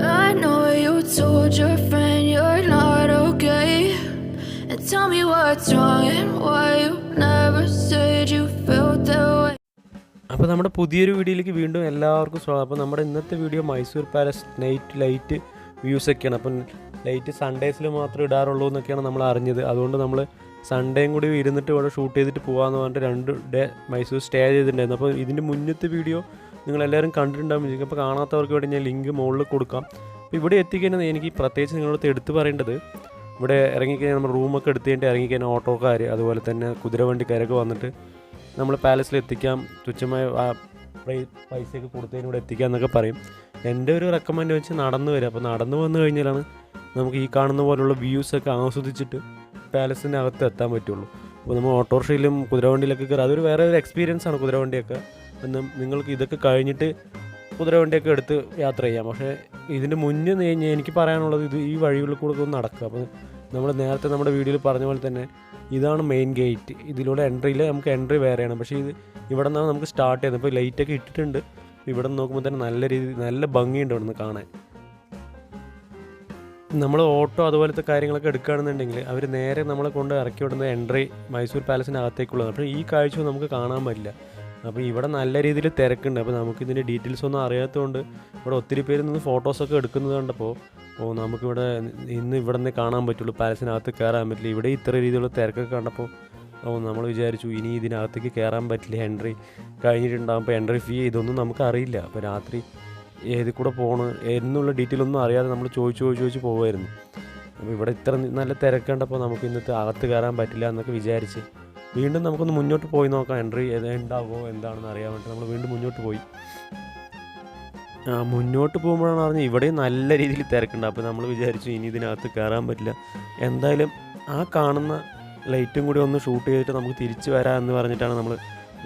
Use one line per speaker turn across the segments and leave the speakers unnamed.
I know you told your friend you're not okay, and tell me what's wrong and why you never said you felt that way.
അപ്പോൾ നമ്മുടെ പുതിയൊരു വീഡിയോയിലേക്ക് വീണ്ടും എല്ലാവർക്കും സ്വാഗതം. അപ്പോൾ നമ്മുടെ ഇന്നത്തെ video Mysore palace night light വ്യൂസൊക്കെയാണ്. അപ്പം ലൈറ്റ് സൺഡേസിൽ മാത്രമേ ഇടാറുള്ളൂ എന്നൊക്കെയാണ് നമ്മൾ അറിഞ്ഞത്. അതുകൊണ്ട് നമ്മൾ സൺഡേയും കൂടി ഇരുന്നിട്ട് ഇവിടെ ഷൂട്ട് ചെയ്തിട്ട് പോകാമെന്ന് പറഞ്ഞിട്ട് 2 ഡേ മൈസൂർ സ്റ്റേ ചെയ്തിട്ടുണ്ടായിരുന്നു. അപ്പോൾ ഇതിൻ്റെ മുന്നത്തെ വീഡിയോ നിങ്ങളെല്ലാവരും കണ്ടിട്ടുണ്ടാകും. അപ്പോൾ കാണാത്തവർക്ക് വേണ്ടി ഞാൻ ലിങ്ക് മുകളിൽ കൊടുക്കാം. അപ്പോൾ ഇവിടെ എത്തിക്കഴിഞ്ഞാൽ എനിക്ക് പ്രത്യേകിച്ച് നിങ്ങളടുത്ത് എടുത്ത് പറയേണ്ടത്, ഇവിടെ ഇറങ്ങിക്കഴിഞ്ഞാൽ നമ്മൾ റൂമൊക്കെ എടുത്ത് കഴിഞ്ഞിട്ട് ഇറങ്ങിക്കഴിഞ്ഞാൽ ഓട്ടോക്കാർ അതുപോലെ തന്നെ കുതിരവണ്ടിക്കാരൊക്കെ വന്നിട്ട് നമ്മൾ പാലസിൽ എത്തിക്കാം, തുച്ഛമായ പൈസയൊക്കെ കൊടുത്തതിന് ഇവിടെ എത്തിക്കാം എന്നൊക്കെ പറയും. എൻ്റെ ഒരു റെക്കമെൻഡ് വെച്ച് നടന്നു വരിക. അപ്പോൾ നടന്നു വന്നു കഴിഞ്ഞാലാണ് നമുക്ക് ഈ കാണുന്ന പോലുള്ള വ്യൂസൊക്കെ ആസ്വദിച്ചിട്ട് പാലസിൻ്റെ അകത്ത് എത്താൻ പറ്റുള്ളൂ. അപ്പോൾ നമ്മൾ ഓട്ടോറിക്ഷയിലും കുതിരവണ്ടിയിലൊക്കെ കയറി അതൊരു വേറെ ഒരു എക്സ്പീരിയൻസ് ആണ് കുതിരവണ്ടിയൊക്കെ. എന്ന് നിങ്ങൾക്ക് ഇതൊക്കെ കഴിഞ്ഞിട്ട് കുതിരവണ്ടിയൊക്കെ എടുത്ത് യാത്ര ചെയ്യാം. പക്ഷേ ഇതിൻ്റെ മുന്നേ എനിക്ക് പറയാനുള്ളത് ഈ വഴികളിൽ കൂടെ ഒന്ന് നടക്കുക. അപ്പോൾ നമ്മൾ നേരത്തെ നമ്മുടെ വീഡിയോയിൽ പറഞ്ഞ പോലെ തന്നെ ഇതാണ് മെയിൻ ഗേറ്റ്. ഇതിലൂടെ എൻട്രിയിൽ നമുക്ക് എൻട്രി വേറെയാണ്. പക്ഷേ ഇവിടെ നിന്നാണ് നമുക്ക് സ്റ്റാർട്ട് ചെയ്യുന്നത്. ഇപ്പോൾ ലൈറ്റൊക്കെ ഇട്ടിട്ടുണ്ട്. ഇവിടെ നിന്ന് നോക്കുമ്പോൾ തന്നെ നല്ല ഭംഗിയുണ്ട് ഇവിടെ നിന്ന് കാണാൻ. നമ്മൾ ഓട്ടോ അതുപോലത്തെ കാര്യങ്ങളൊക്കെ എടുക്കുകയാണെന്നുണ്ടെങ്കിൽ അവർ നേരെ നമ്മളെ കൊണ്ട് ഇറക്കി വിടുന്ന എൻട്രി മൈസൂർ പാലസിനകത്തേക്കുള്ളത്. അപ്പോൾ ഈ കാഴ്ച നമുക്ക് കാണാൻ പറ്റില്ല. അപ്പോൾ ഇവിടെ നല്ല രീതിയിൽ തിരക്കുണ്ട്. അപ്പോൾ നമുക്കിതിൻ്റെ ഡീറ്റെയിൽസ് ഒന്നും അറിയാത്തതുകൊണ്ട് ഇവിടെ ഒത്തിരി പേര് നിന്ന് ഫോട്ടോസൊക്കെ എടുക്കുന്നത് കണ്ടപ്പോൾ നമുക്കിവിടെ ഇവിടെ നിന്ന് കാണാൻ പറ്റുള്ളൂ, പാലസിനകത്ത് കയറാൻ പറ്റില്ല. ഇവിടെ ഇത്ര രീതിയിലുള്ള തിരക്കൊക്കെ കണ്ടപ്പോൾ നമ്മൾ വിചാരിച്ചു ഇനി ഇതിനകത്തേക്ക് കയറാൻ പറ്റില്ല, എൻട്രി കഴിഞ്ഞിട്ടുണ്ടാകുമ്പോൾ എൻട്രി ഫീ ഇതൊന്നും നമുക്കറിയില്ല. അപ്പോൾ രാത്രി ഏതിൽ കൂടെ പോകണം എന്നുള്ള ഡീറ്റെയിൽ ഒന്നും അറിയാതെ നമ്മൾ ചോദിച്ച് പോകുമായിരുന്നു. അപ്പോൾ ഇവിടെ ഇത്ര നല്ല തിരക്കുണ്ടപ്പോൾ നമുക്ക് ഇന്നത്തെ അകത്ത് കയറാൻ പറ്റില്ല എന്നൊക്കെ വിചാരിച്ച് വീണ്ടും നമുക്കൊന്ന് മുന്നോട്ട് പോയി നോക്കാം, എൻട്രി ഉണ്ടാകുമോ എന്താണെന്ന് അറിയാൻ വേണ്ടി നമ്മൾ വീണ്ടും മുന്നോട്ട് പോയി. മുന്നോട്ട് പോകുമ്പോഴാണ് പറഞ്ഞത് ഇവിടെയും നല്ല രീതിയിൽ തിരക്കുണ്ട്. അപ്പോൾ നമ്മൾ വിചാരിച്ചു ഇനി ഇതിനകത്ത് കയറാൻ പറ്റില്ല, എന്തായാലും ആ കാണുന്ന ലൈറ്റും കൂടി ഒന്ന് ഷൂട്ട് ചെയ്തിട്ട് നമുക്ക് തിരിച്ച് വരാം എന്ന് പറഞ്ഞിട്ടാണ് നമ്മൾ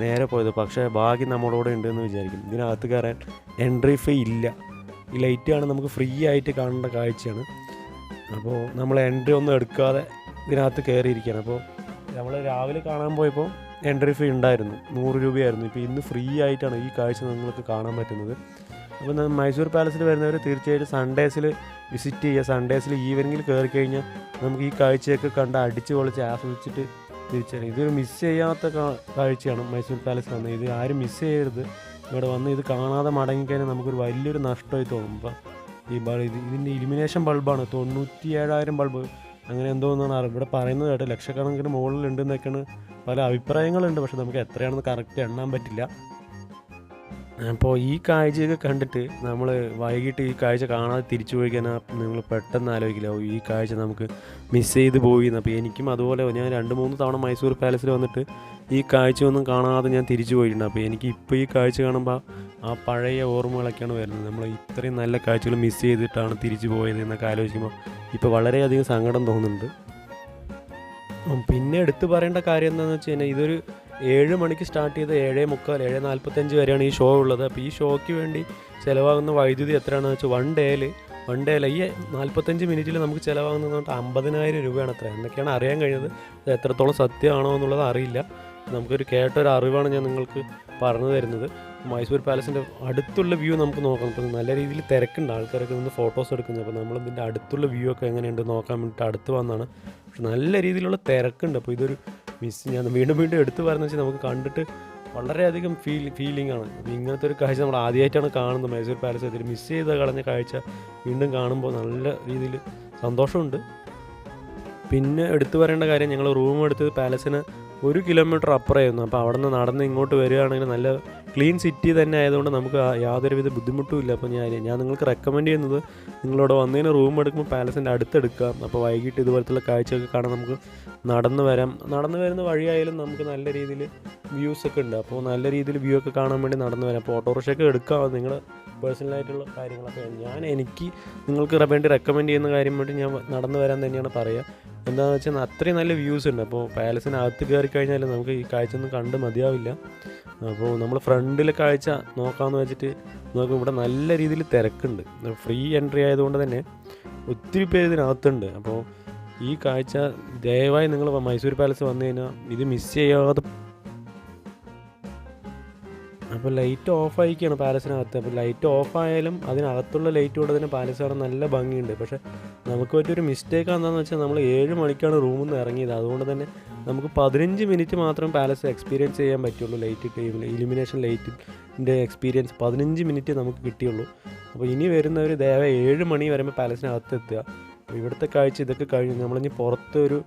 നേരെ പോയത്. പക്ഷേ ഭാഗ്യം നമ്മളോട് ഉണ്ടെന്ന് വിചാരിക്കും. ഇതിനകത്ത് കയറാൻ എൻട്രി ഫീ ഇല്ല. ഈ ലൈറ്റാണ് നമുക്ക് ഫ്രീ ആയിട്ട് കാണേണ്ട കാഴ്ചയാണ്. അപ്പോൾ നമ്മൾ എൻട്രി ഒന്നും എടുക്കാതെ ഇതിനകത്ത് കയറിയിരിക്കുകയാണ്. അപ്പോൾ നമ്മൾ രാവിലെ കാണാൻ പോയപ്പോൾ എൻട്രി ഫീ ഉണ്ടായിരുന്നു, 100 രൂപയായിരുന്നു. ഇപ്പോൾ ഇന്ന് ഫ്രീ ആയിട്ടാണ് ഈ കാഴ്ച നിങ്ങൾക്ക് കാണാൻ പറ്റുന്നത്. അപ്പോൾ മൈസൂർ പാലസിൽ വരുന്നവർ തീർച്ചയായിട്ടും സൺഡേസിൽ വിസിറ്റ് ചെയ്യുക. സൺഡേസിൽ ഈവനിങ്ങിൽ കയറി കഴിഞ്ഞാൽ നമുക്ക് ഈ കാഴ്ചയൊക്കെ കണ്ട് അടിച്ച് പൊളിച്ച് ആസ്വദിച്ചിട്ട് തിരിച്ചറിയാം. ഇതൊരു മിസ് ചെയ്യാത്ത കാഴ്ചയാണ് മൈസൂർ പാലസ് വന്നത്. ഇത് ആരും മിസ് ചെയ്യരുത്. ഇവിടെ വന്ന് ഇത് കാണാതെ മടങ്ങിക്കഴിഞ്ഞാൽ നമുക്കൊരു വലിയൊരു നഷ്ടമായി തോന്നും. അപ്പോൾ ഇതിൻ്റെ ഇലുമിനേഷൻ ബൾബാണ്, 97,000 ബൾബ് അങ്ങനെ എന്തോന്നാണ് ഇവിടെ പറയുന്നത് കേട്ടോ. ലക്ഷക്കണക്കിന് മുകളിലുണ്ടെന്നൊക്കെയാണ് പല അഭിപ്രായങ്ങളുണ്ട്. പക്ഷെ നമുക്ക് എത്രയാണെന്ന് കറക്റ്റ് എണ്ണാൻ പറ്റില്ല. അപ്പോൾ ഈ കാഴ്ചയൊക്കെ കണ്ടിട്ട് നമ്മൾ വൈകിട്ട് ഈ കാഴ്ച കാണാതെ തിരിച്ചു പോയി കഴിഞ്ഞാൽ നിങ്ങൾ പെട്ടെന്ന് ആലോചിക്കില്ല ഈ കാഴ്ച നമുക്ക് മിസ് ചെയ്ത് പോയി എന്ന്. അപ്പോൾ എനിക്കും അതുപോലെ ഞാൻ 2-3 തവണ മൈസൂർ പാലസിൽ വന്നിട്ട് ഈ കാഴ്ചയൊന്നും കാണാതെ ഞാൻ തിരിച്ചു പോയിട്ടുണ്ട്. അപ്പോൾ എനിക്ക് ഇപ്പോൾ ഈ കാഴ്ച കാണുമ്പോൾ ആ പഴയ ഓർമ്മകളൊക്കെയാണ് വരുന്നത്. നമ്മൾ ഇത്രയും നല്ല കാഴ്ചകൾ മിസ് ചെയ്തിട്ടാണ് തിരിച്ചു പോയത് എന്നൊക്കെ ആലോചിക്കുമ്പോൾ ഇപ്പോൾ വളരെയധികം സങ്കടം തോന്നുന്നുണ്ട്. പിന്നെ എടുത്തു പറയേണ്ട കാര്യം എന്താണെന്ന് വെച്ച് കഴിഞ്ഞാൽ ഇതൊരു 7 മണിക്ക് സ്റ്റാർട്ട് ചെയ്ത് 7:45 7:45 വരെയാണ് ഈ ഷോ ഉള്ളത്. അപ്പോൾ ഈ ഷോയ്ക്ക് വേണ്ടി ചിലവാകുന്ന വൈദ്യുതി എത്രയാണെന്ന് വെച്ചാൽ വൺ ഡേയിൽ ഈ 45 മിനിറ്റിൽ നമുക്ക് ചിലവാകുന്നത് 50,000 രൂപയാണ് അത്ര എന്നൊക്കെയാണ് അറിയാൻ കഴിഞ്ഞത്. അത് എത്രത്തോളം സത്യമാണോ എന്നുള്ളത് അറിയില്ല. നമുക്കൊരു കേട്ടൊരു അറിവാണ് ഞാൻ നിങ്ങൾക്ക് പറഞ്ഞു തരുന്നത്. മൈസൂർ പാലസിൻ്റെ അടുത്തുള്ള വ്യൂ നമുക്ക് നോക്കാം. ഇപ്പോൾ നല്ല രീതിയിൽ തിരക്കുണ്ട്, ആൾക്കാരൊക്കെ നിന്ന് ഫോട്ടോസ് എടുക്കുന്നത്. അപ്പോൾ നമ്മളിതിൻ്റെ അടുത്തുള്ള വ്യൂ ഒക്കെ എങ്ങനെയുണ്ട് നോക്കാൻ വേണ്ടിയിട്ട് അടുത്ത് വന്നതാണ്. പക്ഷെ നല്ല രീതിയിലുള്ള തിരക്കുണ്ട്. അപ്പോൾ ഇതൊരു ഞാൻ വീണ്ടും എടുത്ത് പറയുന്നത് വെച്ചാൽ നമുക്ക് കണ്ടിട്ട് വളരെയധികം ഫീലിംഗ് ആണ്. അപ്പോൾ ഇങ്ങനത്തെ ഒരു കാഴ്ച നമ്മൾ ആദ്യമായിട്ടാണ് കാണുന്നത് മൈസൂർ പാലസ്. ഇതിൽ മിസ് ചെയ്ത് കളഞ്ഞ കാഴ്ച വീണ്ടും കാണുമ്പോൾ നല്ല രീതിയിൽ സന്തോഷമുണ്ട്. പിന്നെ എടുത്തു പറയേണ്ട കാര്യം, ഞങ്ങൾ റൂം എടുത്തത് പാലസിന് 1 കിലോമീറ്റർ അപ്പുറമായിരുന്നു. അപ്പോൾ അവിടെ നിന്ന് നടന്ന് ഇങ്ങോട്ട് വരികയാണെങ്കിൽ നല്ല ക്ലീൻ സിറ്റി തന്നെ ആയതുകൊണ്ട് നമുക്ക് യാതൊരുവിധ ബുദ്ധിമുട്ടും ഇല്ല. അപ്പോൾ ഞാൻ നിങ്ങൾക്ക് റെക്കമെൻഡ് ചെയ്യുന്നത് നിങ്ങളിവിടെ വന്നതിന് റൂം എടുക്കുമ്പോൾ പാലസിൻ്റെ അടുത്തെടുക്കാം. അപ്പോൾ വൈകിട്ട് ഇതുപോലത്തുള്ള കാഴ്ചയൊക്കെ കാണാൻ നമുക്ക് നടന്നു വരുന്ന വഴിയായാലും നമുക്ക് നല്ല രീതിയിൽ വ്യൂസൊക്കെ ഉണ്ട്. അപ്പോൾ നല്ല രീതിയിൽ വ്യൂ ഒക്കെ കാണാൻ വേണ്ടി നടന്നു വരാം. അപ്പോൾ ഓട്ടോറിക്ഷയൊക്കെ എടുക്കാം, നിങ്ങൾ പേഴ്സണലായിട്ടുള്ള കാര്യങ്ങളൊക്കെ. എനിക്ക് നിങ്ങൾക്ക് വേണ്ടി റെക്കമെൻഡ് ചെയ്യുന്ന കാര്യം വേണ്ടി ഞാൻ നടന്നു വരാൻ തന്നെയാണ് പറയുക. എന്താണെന്ന് വെച്ചാൽ അത്രയും നല്ല വ്യൂസ് ഉണ്ട്. അപ്പോൾ പാലസിനകത്ത് കയറി കഴിഞ്ഞാൽ നമുക്ക് ഈ കാഴ്ച ഒന്നും കണ്ട് മതിയാവില്ല. അപ്പോൾ നമ്മൾ ഫ്രണ്ടിലെ കാഴ്ച നോക്കാമെന്ന് വെച്ചിട്ട് നോക്കും, ഇവിടെ നല്ല രീതിയിൽ തിരക്കുണ്ട്. ഫ്രീ എൻട്രി ആയതുകൊണ്ട് തന്നെ ഒത്തിരി പേര് ഇതിനകത്തുണ്ട്. അപ്പോൾ ഈ കാഴ്ച ദയവായി നിങ്ങൾ മൈസൂർ പാലസ് വന്നു കഴിഞ്ഞാൽ ഇത് മിസ് ചെയ്യാതെ അപ്പോൾ ലൈറ്റ് ഓഫ് ആയിക്കാണ് പാലസിനകത്ത്. അപ്പോൾ ലൈറ്റ് ഓഫ് ആയാലും അതിനകത്തുള്ള ലൈറ്റ് കൊണ്ട് തന്നെ പാലസ് കാണാൻ നല്ല ഭംഗിയുണ്ട്. പക്ഷേ നമുക്ക് പറ്റിയൊരു മിസ്റ്റേക്ക് എന്താണെന്ന് വെച്ചാൽ നമ്മൾ 7 മണിക്കാണ് റൂമിൽ നിന്ന് ഇറങ്ങിയത്. അതുകൊണ്ട് തന്നെ നമുക്ക് 15 മിനിറ്റ് മാത്രം പാലസ് എക്സ്പീരിയൻസ് ചെയ്യാൻ പറ്റുള്ളൂ. ലൈറ്റ് ഇലുമിനേഷൻ ലൈറ്റിൻ്റെ എക്സ്പീരിയൻസ് 15 മിനിറ്റ് നമുക്ക് കിട്ടിയുള്ളൂ. അപ്പോൾ ഇനി വരുന്നവർ ദയവായി 7 മണി വരുമ്പോൾ പാലസിനകത്ത് എത്തുക. അപ്പോൾ ഇവിടുത്തെ കാഴ്ച ഇതൊക്കെ കഴിഞ്ഞു. നമ്മളിനി പുറത്തൊരു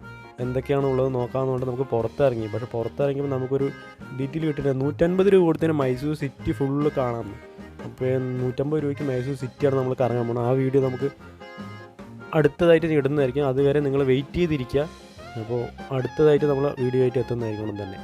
എന്തൊക്കെയാണ് ഉള്ളത് നോക്കാമെന്നുകൊണ്ട് നമുക്ക് പുറത്തിറങ്ങി. പക്ഷേ പുറത്തിറങ്ങിയപ്പോൾ നമുക്കൊരു ഡീറ്റെയിൽ കിട്ടില്ല. 150 രൂപ കൊടുത്തതിന് മൈസൂർ സിറ്റി ഫുള്ള് കാണാം. അപ്പോൾ 150 രൂപയ്ക്ക് മൈസൂർ സിറ്റിയാണ് നമ്മൾ കറങ്ങാൻ പോകുന്നത്. ആ വീഡിയോ നമുക്ക് അടുത്തതായിട്ട് ഇടുന്നതായിരിക്കും. അതുവരെ നിങ്ങൾ വെയിറ്റ് ചെയ്തിരിക്കുക. അപ്പോൾ അടുത്തതായിട്ട് നമ്മൾ വീഡിയോ ആയിട്ട് എത്തുന്നതായിരിക്കണം തന്നെ.